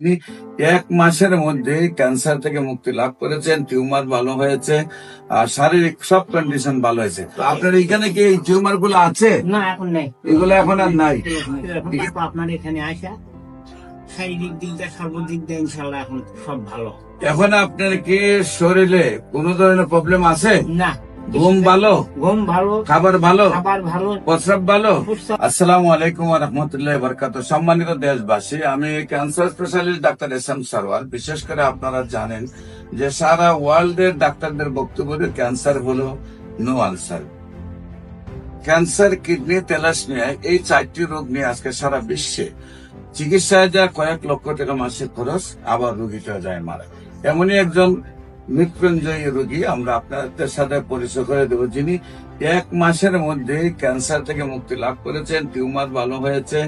আপনি 1 মাসের মধ্যে ক্যান্সার থেকে মুক্তি লাভ করেছেন, টিউমার ভালো হয়েছে, আর শারীরিক সব কন্ডিশন ভালো হয়েছে। তো আপনার এখানে কি এই টিউমার গুলো আছে? না, এখন নেই। এগুলো এখন আর নাই। এখন তারপর আপনার এখানে আসা শারীরিক দিক দিয়ে সর্বদিক দিয়ে ইনশাল্লাহ এখন সব ভালো। এখন আপনার কি শরীরে কোনো ধরনের প্রবলেম আছে? না, ঘুম ভালো, ঘুম ভালো, খাবার ভালো, খাবার ভালো, প্রস্রাব ভালো। প্রস্রাব- আসসালামু আলাইকুম ওয়া রাহমাতুল্লাহি ওয়া বারাকাতুহু। সম্মানিত দেশবাসী, আমি cancer specialist doctor SM. Sarwar. বিশেষ করে আপনারা জানেন যে সারা ওয়ার্ল্ডের ডাক্তারদের বক্তব্য ক্যান্সার হলো no answer. Cancer, kidney, thalassaemia, এই 4টি রোগ নিয়ে আজকে সারা বিশ্বে চিকিৎসায় যা কয়েক লক্ষ টাকা মাসিক খরচ, আবার রোগীটা যায় মারা। এমনই একজন মৃত্যুঞ্জয়ী রোগী আমরা আপনাদের সাথে পরিচয় করে দেব, যিনি 1 মাসের মধ্যে ক্যান্সার থেকে মুক্তি লাভ করেছেন, টিউমার ভালো হয়েছে,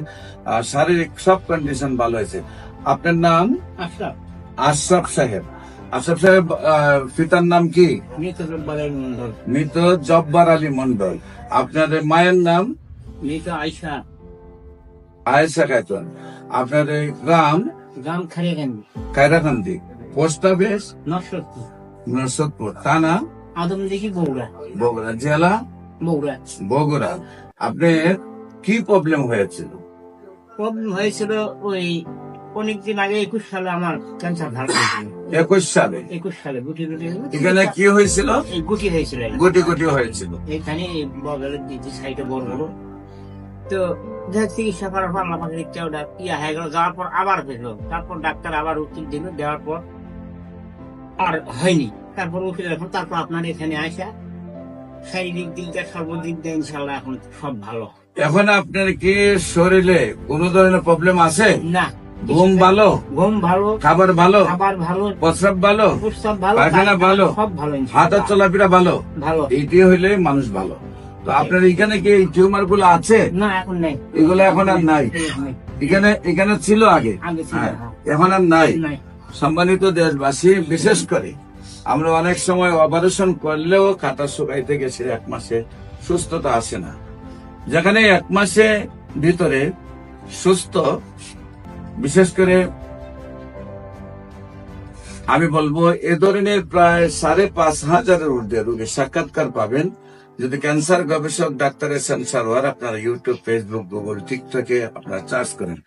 আর শারীরিক সব কন্ডিশন ভালো হয়েছে। আপনার নাম? আশরাফ। আশরাফ সাহেব। আশরাফ সাহেব, পিতার নাম কি? মৃত জব্বারের মন্ডল। মৃত জব্বার আলী মন্ডল। আপনাদের মায়ের নাম? মৃত আয়সা। আয়েশা খাতুন। আপনাদের গ্রাম? গ্রাম খারিয়াকান্দি। কায়রাকান্দি। Post office? নরসদপুর। নরসদপুর। থানা? আদমদিঘি, বগুড়া। বগুড়া। জেলা? বগুড়া। বগুড়া। আপনার কি প্রবলেম হয়েছিল? প্রবলেম হয়েছিল ওই অনেকদিন আগে 21 সালে আমার ক্যান্সার ধরা পড়েছিল। 21 সালে? 21 সালে গুটি গুটি এখানে কি হয়েছিল? এই গুটি হয়েছিল। গুটি গুটি হয়েছিল। এখানে বগলের দিদি সাইডে বড় বড়। তো যা চিকিৎসা করার পর আমাকে দেখতে ওটা ইয়া হয়ে গেল, যাওয়ার পর আবার পেলো। তারপর ডাক্তার আবার ওষুধ দিল, দেওয়ার পর আর হয়নি। তারপর ওষুধ এখন তারপর আপনার এখানে আসা শারীরিক দিক দিয়ে সর্বদিক দিয়ে ইনশাল্লাহ এখন সব ভালো। এখন আপনার কি শরীরে কোনো ধরনের প্রবলেম আছে? না, ঘুম ভালো, ঘুম ভালো, খাবার ভালো, খাবার ভালো, প্রস্রাব ভালো, প্রস্রাব ভালো, পায়খানা ভালো, সব ভালো হাঁটা ইনশাল্লাহ। চলাফেরা ভালো। ভালো। এইটি হইলে মানুষ ভালো। তো আপনার এখানে কি এই টিউমার গুলো আছে? না, এখন নেই। এগুলো এখন আর নাই। নেই। এখানে ছিল আগে, আগে ছিল, হ্যাঁ, হ্যাঁ। এখন আর নাই। নাই। সম্মানিত দেশবাসী, বিশেষ করে আমরা অনেক সময় অপারেশন করলেও কাটা শুকাইতে গেছে 1 মাসে সুস্থতা আসে না। যেখানে 1 মাসে ভিতরে সুস্থ, বিশেষ করে আমি বলবো এ ধরনের প্রায় 5,500-এর ঊর্ধ্বে রোগীর সাক্ষাৎকার পাবেন যদি ক্যান্সার গবেষক ডাক্তার এস.এম. সারওয়ার আপনারা ইউটিউব, ফেসবুক, গুগল, টিকটকে আপনারা সার্চ করেন।